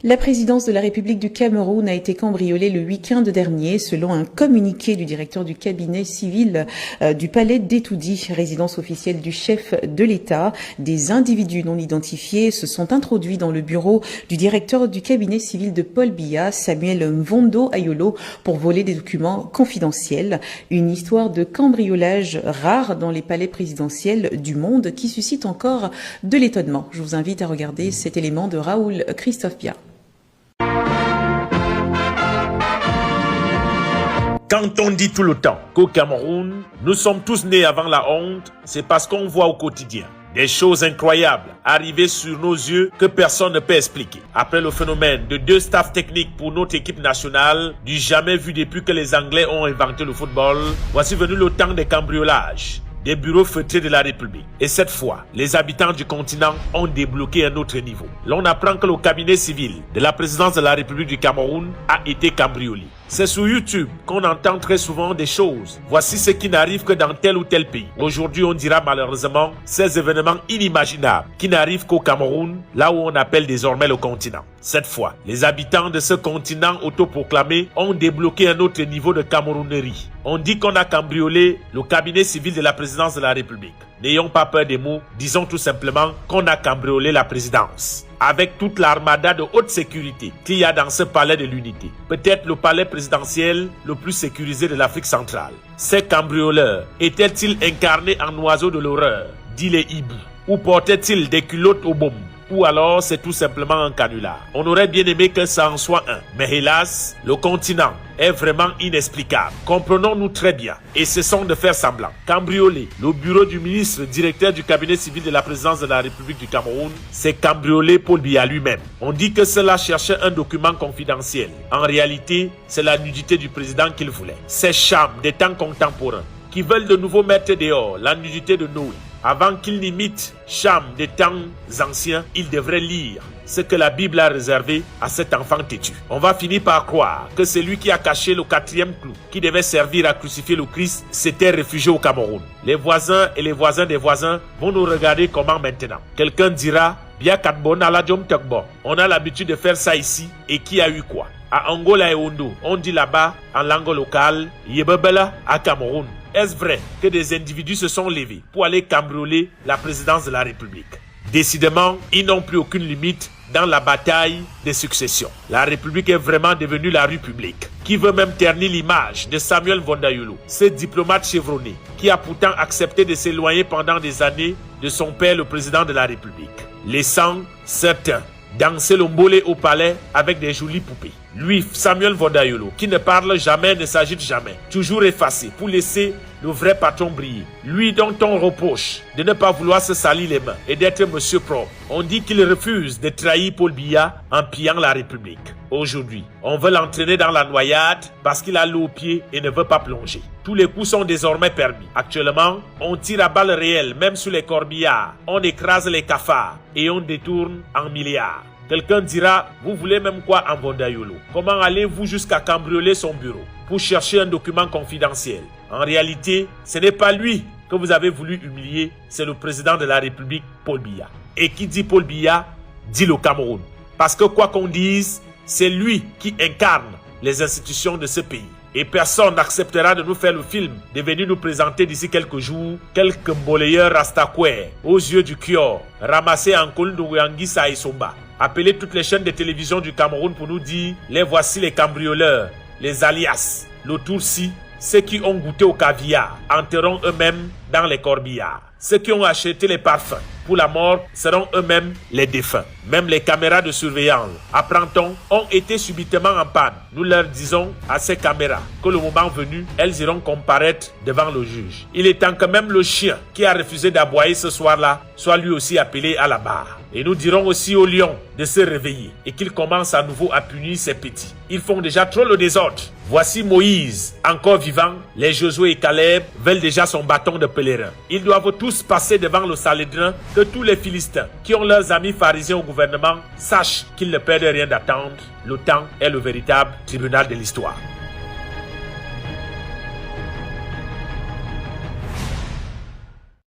La présidence de la République du Cameroun a été cambriolée le week-end dernier, selon un communiqué du directeur du cabinet civil du palais d'Etoudi, résidence officielle du chef de l'État. Des individus non identifiés se sont introduits dans le bureau du directeur du cabinet civil de Paul Biya, Samuel Mvondo Ayolo, pour voler des documents confidentiels. Une histoire de cambriolage rare dans les palais présidentiels du monde qui suscite encore de l'étonnement. Je vous invite à regarder cet élément de Raoul Christophe Bia. Quand on dit tout le temps qu'au Cameroun, nous sommes tous nés avant la honte, c'est parce qu'on voit au quotidien des choses incroyables arriver sur nos yeux que personne ne peut expliquer. Après le phénomène de 2 staffs techniques pour notre équipe nationale, du jamais vu depuis que les Anglais ont inventé le football, voici venu le temps des cambriolages des bureaux feutrés de la République. Et cette fois, les habitants du continent ont débloqué un autre niveau. L'on apprend que le cabinet civil de la présidence de la République du Cameroun a été cambriolé. C'est sur YouTube qu'on entend très souvent des choses. Voici ce qui n'arrive que dans tel ou tel pays. Aujourd'hui, on dira malheureusement ces événements inimaginables qui n'arrivent qu'au Cameroun, là où on appelle désormais le continent. Cette fois, les habitants de ce continent autoproclamé ont débloqué un autre niveau de camerounerie. On dit qu'on a cambriolé le cabinet civil de la présidence de la République. N'ayons pas peur des mots, disons tout simplement qu'on a cambriolé la présidence. Avec toute l'armada de haute sécurité qu'il y a dans ce palais de l'unité. Peut-être le palais présidentiel le plus sécurisé de l'Afrique centrale. Ces cambrioleurs étaient-ils incarnés en oiseaux de l'horreur, dit les hiboux, ou portaient-ils des culottes aux bombes? Ou alors c'est tout simplement un canular. On aurait bien aimé que ça en soit un. Mais hélas, le continent est vraiment inexplicable. Comprenons-nous très bien et cessons de faire semblant. Cambrioler le bureau du ministre directeur du cabinet civil de la présidence de la République du Cameroun, c'est cambrioler Paul Biya lui-même. On dit que cela cherchait un document confidentiel. En réalité, c'est la nudité du président qu'il voulait. Ces chambres des temps contemporains qui veulent de nouveau mettre dehors la nudité de Noé. Avant qu'il n'imite Cham des temps anciens, il devrait lire ce que la Bible a réservé à cet enfant têtu. On va finir par croire que celui qui a caché le 4e clou qui devait servir à crucifier le Christ s'était réfugié au Cameroun. Les voisins et les voisins des voisins vont nous regarder comment maintenant. Quelqu'un dira, on a l'habitude de faire ça ici et qui a eu quoi? À Angola et Ondo, on dit là-bas en langue locale, Yebebela à Cameroun. Est-ce vrai que des individus se sont levés pour aller cambrioler la présidence de la République? Décidément, ils n'ont plus aucune limite dans la bataille des successions. La République est vraiment devenue la rue publique, qui veut même ternir l'image de Samuel Mvondo Ayolo, ce diplomate chevronné, qui a pourtant accepté de s'éloigner pendant des années de son père, le président de la République, laissant certains danser le mbolé au palais avec des jolies poupées. Lui, Samuel Mvondo Ayolo, qui ne parle jamais, ne s'agite jamais, toujours effacé pour laisser le vrai patron briller. Lui dont on reproche de ne pas vouloir se salir les mains et d'être monsieur propre. On dit qu'il refuse de trahir Paul Biya en pillant la République. Aujourd'hui, on veut l'entraîner dans la noyade parce qu'il a l'eau aux pieds et ne veut pas plonger. Tous les coups sont désormais permis. Actuellement, on tire à balles réelles, même sur les corbillards. On écrase les cafards et on détourne en milliards. Quelqu'un dira, vous voulez même quoi en Mvondo Ayolo? Comment allez-vous jusqu'à cambrioler son bureau pour chercher un document confidentiel? En réalité, ce n'est pas lui que vous avez voulu humilier, c'est le président de la République, Paul Biya. Et qui dit Paul Biya, dit le Cameroun. Parce que quoi qu'on dise, c'est lui qui incarne les institutions de ce pays. Et personne n'acceptera de nous faire le film, de venir nous présenter d'ici quelques jours quelques mbolayeurs rastakouè aux yeux du Kior, ramassés en Kolndouangissa et Somba. Appelez toutes les chaînes de télévision du Cameroun pour nous dire les voici les cambrioleurs, les alias, le Toursi, ceux qui ont goûté au caviar entreront eux-mêmes dans les corbillards. Ceux qui ont acheté les parfums pour la mort seront eux-mêmes les défunts. Même les caméras de surveillance, apprend-on, ont été subitement en panne. Nous leur disons à ces caméras que le moment venu, elles iront comparaître devant le juge. Il est temps que même le chien qui a refusé d'aboyer ce soir-là soit lui aussi appelé à la barre. Et nous dirons aussi au lion de se réveiller et qu'il commence à nouveau à punir ses petits. Ils font déjà trop le désordre. Voici Moïse, encore vivant. Les Josué et Caleb veulent déjà son bâton de pèlerin. Ils doivent tous passer devant le Salédrin, que tous les Philistins qui ont leurs amis pharisiens au gouvernement sachent qu'ils ne perdent rien d'attendre. Le temps est le véritable tribunal de l'histoire.